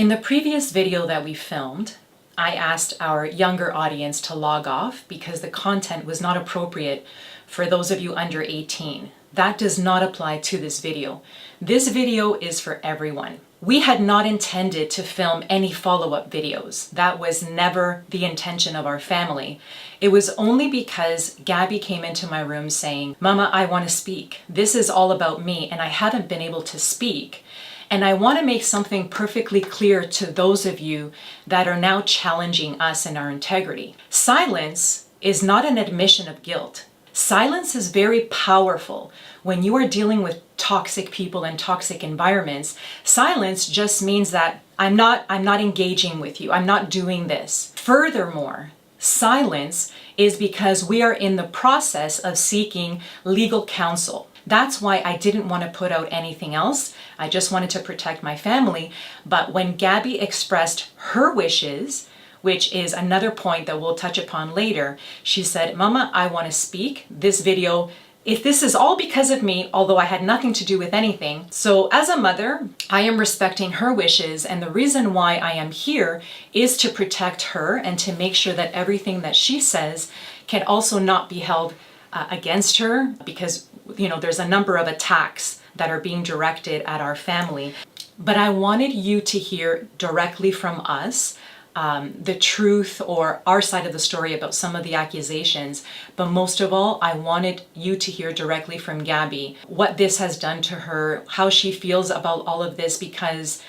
In the previous video that we filmed, I asked our younger audience to log off because the content was not appropriate for those of you under 18. That does not apply to this video. This video is for everyone. We had not intended to film any follow-up videos. That was never the intention of our family. It was only because Gabby came into my room saying, "Mama, I want to speak. This is all about me and I haven't been able to speak. And I want to make something perfectly clear to those of you that are now challenging us and our integrity. Silence is not an admission of guilt. Silence is very powerful. When you are dealing with toxic people and toxic environments, silence just means that I'm not engaging with you. I'm not doing this. Furthermore, silence is because we are in the process of seeking legal counsel. That's why I didn't want to put out anything else. I just wanted to protect my family. But when Gabby expressed her wishes, which is another point that we'll touch upon later, she said, "Mama, I want to speak. This video, if this is all because of me, although I had nothing to do with anything." So as a mother, I am respecting her wishes, and the reason why I am here is to protect her and to make sure that everything that she says can also not be held against her, because there's a number of attacks that are being directed at our family. But I wanted you to hear directly from us the truth or our side of the story about some of the accusations. But most of all, I wanted you to hear directly from Gabby what this has done to her, how she feels about all of this, because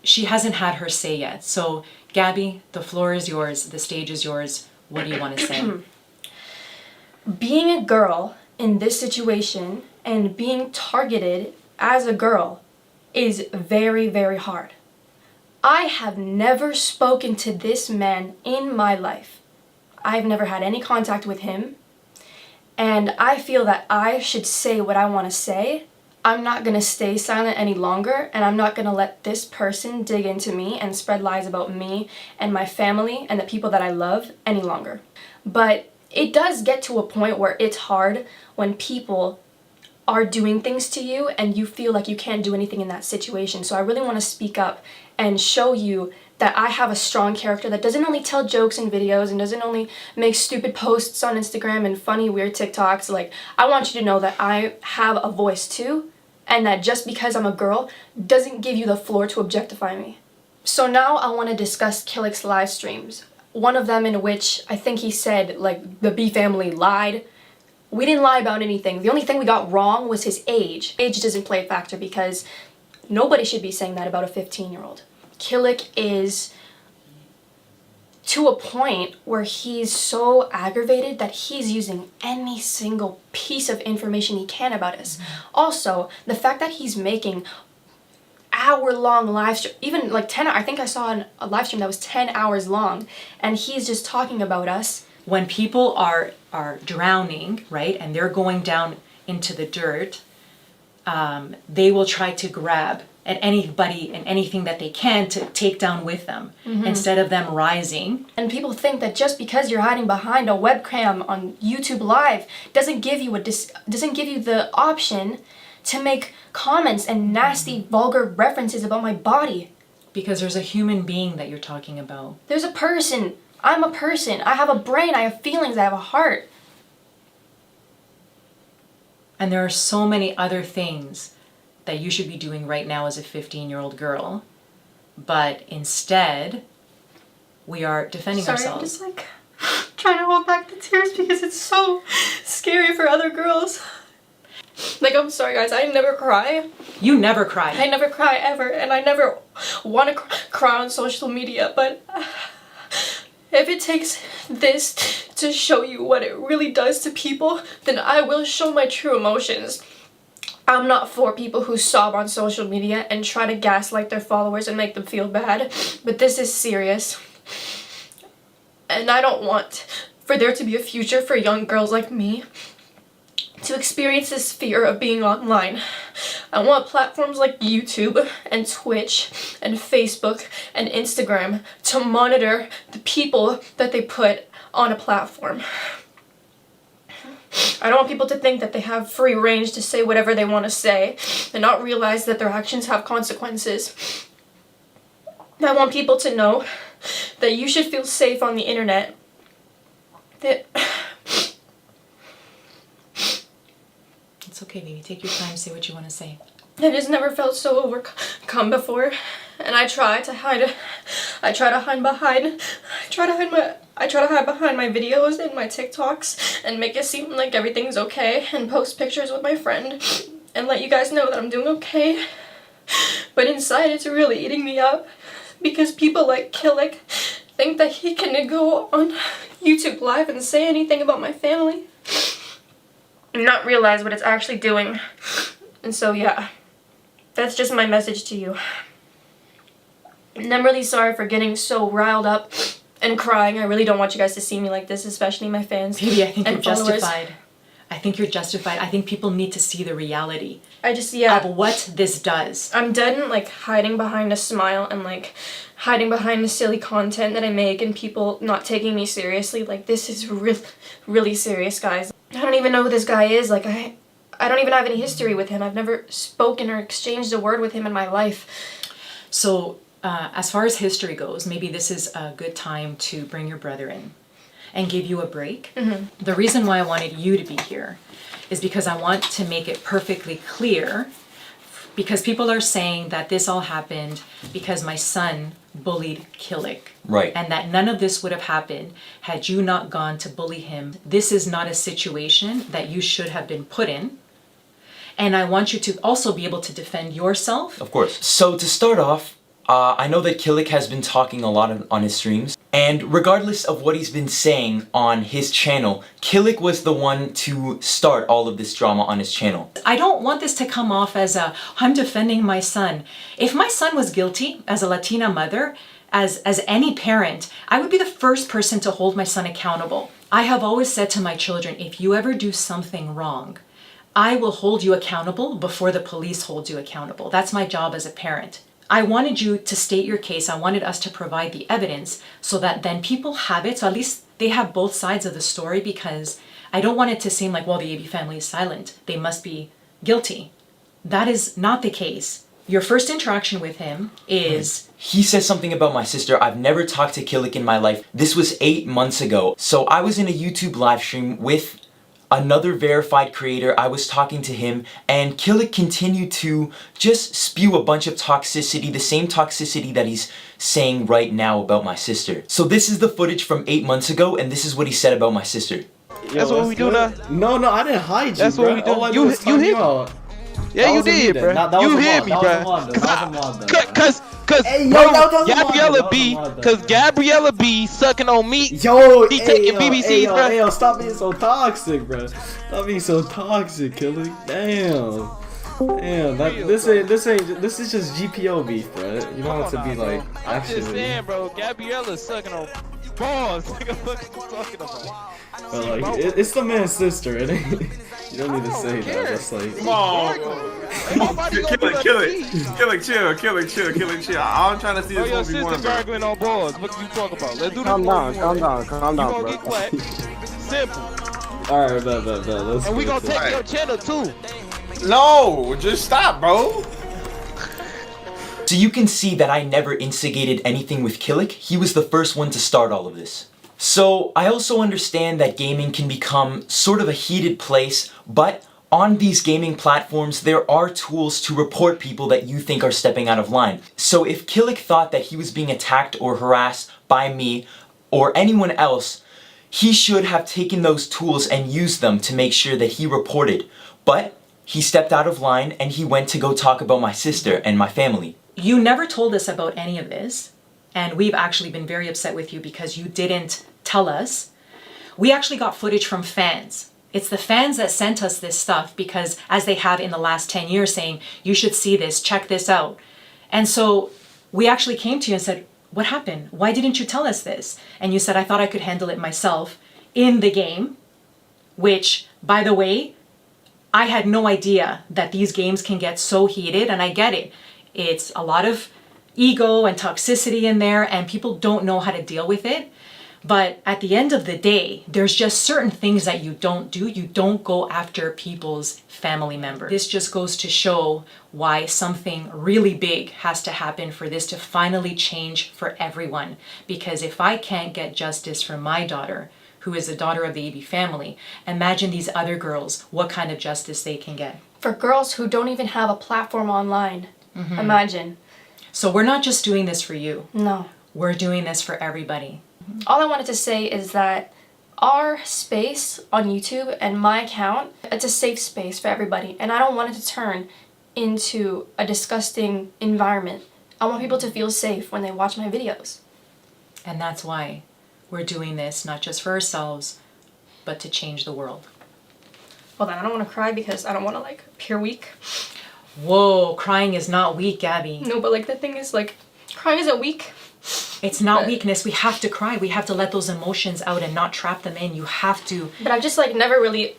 she hasn't had her say yet. So Gabby, the floor is yours, the stage is yours. What do you want to say? Being a girl in this situation and being targeted as a girl is very, very hard. I have never spoken to this man in my life. I've never had any contact with him, and I feel that I should say what I want to say. I'm not going to stay silent any longer, and I'm not going to let this person dig into me and spread lies about me and my family and the people that I love any longer. But it does get to a point where it's hard when people are doing things to you and you feel like you can't do anything in that situation. So I really want to speak up and show you that I have a strong character that doesn't only tell jokes in videos and doesn't only make stupid posts on Instagram and funny, weird TikToks. Like, I want you to know that I have a voice too, and that just because I'm a girl doesn't give you the floor to objectify me. So now I want to discuss Killick's live streams. One of them in which I think he said, like, the B family lied. We didn't lie about anything. The only thing we got wrong was his age. Age doesn't play a factor because nobody should be saying that about a 15-year-old. Killick is to a point where he's so aggravated that he's using any single piece of information he can about us. Also, the fact that he's making hour-long live stream, even like 10, I think I saw a live stream that was 10 hours long, and he's just talking about us. When people are drowning, right, and they're going down into the dirt, they will try to grab at anybody and anything that they can to take down with them, instead of them rising. And people think that just because you're hiding behind a webcam on YouTube Live doesn't give you the option to make comments and nasty, vulgar references about my body. Because there's a human being that you're talking about. There's a person. I'm a person. I have a brain. I have feelings. I have a heart. And there are so many other things that you should be doing right now as a 15-year-old girl. But instead, we are defending ourselves. Sorry, I'm just trying to hold back the tears because it's so scary for other girls. Like, I'm sorry guys, I never cry. You never cry. I never cry ever, and I never want to cry on social media, but if it takes this to show you what it really does to people, then I will show my true emotions. I'm not for people who sob on social media and try to gaslight their followers and make them feel bad, but this is serious. And I don't want for there to be a future for young girls like me to experience this fear of being online. I want platforms like YouTube and Twitch and Facebook and Instagram to monitor the people that they put on a platform. I don't want people to think that they have free range to say whatever they want to say and not realize that their actions have consequences. I want people to know that you should feel safe on the internet. That It's okay, baby. Take your time, say what you want to say. I just never felt so overcome before, and I try to hide behind my videos and my TikToks and make it seem like everything's okay and post pictures with my friend and let you guys know that I'm doing okay. But inside it's really eating me up because people like Killick think that he can go on YouTube Live and say anything about my family and not realize what it's actually doing. And so yeah, that's just my message to you. And I'm really sorry for getting so riled up and crying. I really don't want you guys to see me like this, especially my fans. Baby, I think and you're followers. justified. I think you're justified. I think people need to see the reality Yeah. of what this does. I'm done like hiding behind a smile and like hiding behind the silly content that I make and people not taking me seriously. Like this is really serious, guys. I don't even know who this guy is. Like I don't even have any history with him. I've never spoken or exchanged a word with him in my life. So as far as history goes, maybe this is a good time to bring your brother in and give you a break. The reason why I wanted you to be here is because I want to make it perfectly clear, because people are saying that this all happened because my son bullied Killick. Right. And that none of this would have happened had you not gone to bully him. This is not a situation that you should have been put in. And I want you to also be able to defend yourself. Of course. So to start off, I know that Killick has been talking a lot on his streams, and regardless of what he's been saying on his channel, Killick was the one to start all of this drama on his channel. I don't want this to come off as I'm defending my son. If my son was guilty as a Latina mother, as any parent, I would be the first person to hold my son accountable. I have always said to my children, if you ever do something wrong, I will hold you accountable before the police hold you accountable. That's my job as a parent. I wanted you to state your case. I wanted us to provide the evidence so that then people have it. So at least they have both sides of the story, because I don't want it to seem like, well, the AB family is silent. They must be guilty. That is not the case. Your first interaction with him is... He says something about my sister. I've never talked to Killick in my life. This was 8 months ago. So I was in a YouTube live stream with another verified creator. I was talking to him, and Killick continued to just spew a bunch of toxicity, the same toxicity that he's saying right now about my sister. So this is the footage from 8 months ago, and this is what he said about my sister. That's what we do now? No, I didn't hide you, That's bro. what we do. All I You was talking hit me. about. Yeah, you did, bro. You hit me, bro. Cause Gabriella B sucking on me. Yo, he taking BBCs, bro. Yo, stop being so toxic, bro. Stop being so toxic, Killick. Damn, this is just GPO beef, bro. You don't have to be like I'm just actually. saying, bro. Gabriella's sucking on balls. What are you talking about? But like, it's the man's sister. It ain't. You don't need to say that. That's like. Come on. Killick, chill. I'm trying to see Bro, this your movie more, sister bro. gargling on balls. What you talk about? Let's do this. Calm down, movie, calm bro. down, You bro. gonna get clapped. Simple. Alright, bet. Let's And we go gonna take your channel too. No, just stop, bro. So you can see that I never instigated anything with Killick. He was the first one to start all of this. So I also understand that gaming can become sort of a heated place, but on these gaming platforms, there are tools to report people that you think are stepping out of line. So if Killick thought that he was being attacked or harassed by me or anyone else, he should have taken those tools and used them to make sure that he reported. But he stepped out of line and he went to go talk about my sister and my family. You never told us about any of this, and we've actually been very upset with you because you didn't tell us. We actually got footage from fans. It's the fans that sent us this stuff because, as they have in the last 10 years, saying, you should see this, check this out. And so we actually came to you and said, what happened? Why didn't you tell us this? And you said, I thought I could handle it myself in the game, which, by the way, I had no idea that these games can get so heated, and I get it. It's a lot of ego and toxicity in there, and people don't know how to deal with it. But at the end of the day, there's just certain things that you don't do. You don't go after people's family members. This just goes to show why something really big has to happen for this to finally change for everyone. Because if I can't get justice for my daughter, who is a daughter of the AB family, imagine these other girls, what kind of justice they can get. For girls who don't even have a platform online, imagine. So we're not just doing this for you. No. We're doing this for everybody. All I wanted to say is that our space on YouTube and my account, it's a safe space for everybody. And I don't want it to turn into a disgusting environment. I want people to feel safe when they watch my videos. And that's why we're doing this, not just for ourselves, but to change the world. Well then, I don't want to cry because I don't want to like appear weak. Whoa, crying is not weak, Gabby. No, but like the thing is like, crying isn't weak. It's not weakness. We have to cry. We have to let those emotions out and not trap them in. You have to. But I've just like never really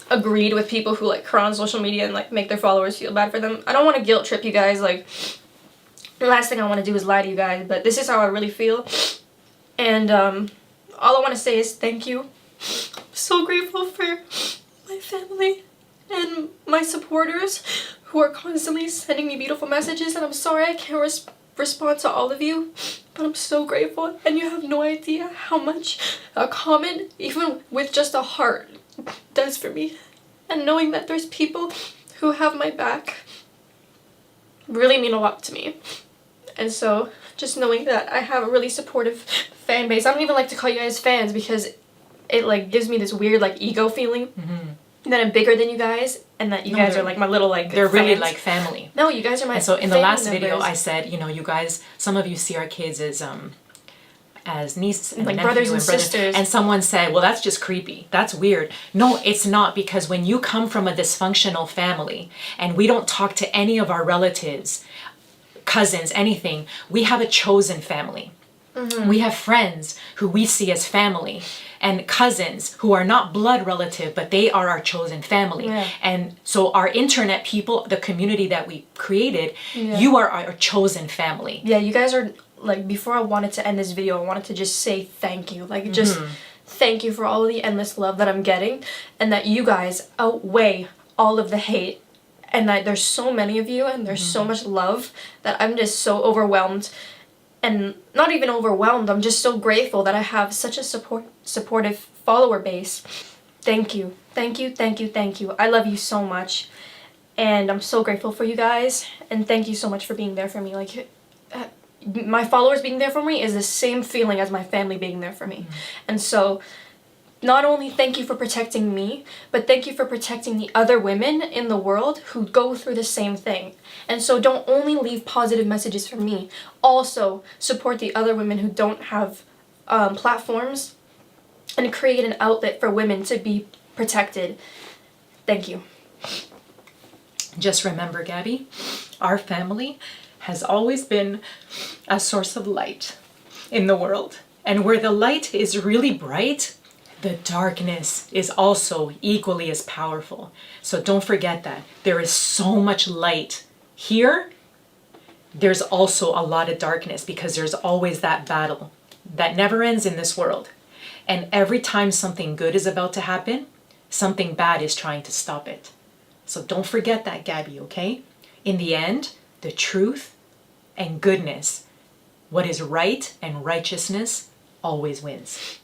agreed with people who like cry on social media and like make their followers feel bad for them. I don't want to guilt trip you guys. Like, the last thing I want to do is lie to you guys, but this is how I really feel. And all I want to say is thank you. I'm so grateful for my family and my supporters who are constantly sending me beautiful messages, and I'm sorry I can't respond to all of you, but I'm so grateful, and you have no idea how much a comment, even with just a heart, does for me. And knowing that there's people who have my back really mean a lot to me. And so just knowing that I have a really supportive fan base. I don't even like to call you guys fans because it like gives me this weird like ego feeling that I'm bigger than you guys and that you guys are like my little like They're really fans. like family. No, you guys are my And so in the family last video, members. I said, you know, you guys, some of you see our kids as nieces and Like nephew brothers and sisters. And someone said, well, that's just creepy. That's weird. No, it's not, because when you come from a dysfunctional family and we don't talk to any of our relatives, cousins, anything, we have a chosen family. We have friends who we see as family and cousins who are not blood relative, but they are our chosen family. Yeah. And so our internet people, the community that we created, you are our chosen family. Yeah, you guys are like, before I wanted to end this video, I wanted to just say thank you. Like, just thank you for all of the endless love that I'm getting, and that you guys outweigh all of the hate, and that there's so many of you and there's so much love that I'm just so overwhelmed. And not even overwhelmed, I'm just so grateful that I have such a supportive follower base. Thank you. Thank you, thank you, thank you. I love you so much. And I'm so grateful for you guys. And thank you so much for being there for me. Like, my followers being there for me is the same feeling as my family being there for me. And so, not only thank you for protecting me, but thank you for protecting the other women in the world who go through the same thing. And so don't only leave positive messages for me, also support the other women who don't have platforms, and create an outlet for women to be protected. Thank you. Just remember, Gabby, our family has always been a source of light in the world. And where the light is really bright, the darkness is also equally as powerful. So don't forget that. There is so much light here. There's also a lot of darkness, because there's always that battle that never ends in this world. And every time something good is about to happen, something bad is trying to stop it. So don't forget that, Gabby, okay? In the end, the truth and goodness, what is right and righteousness, always wins.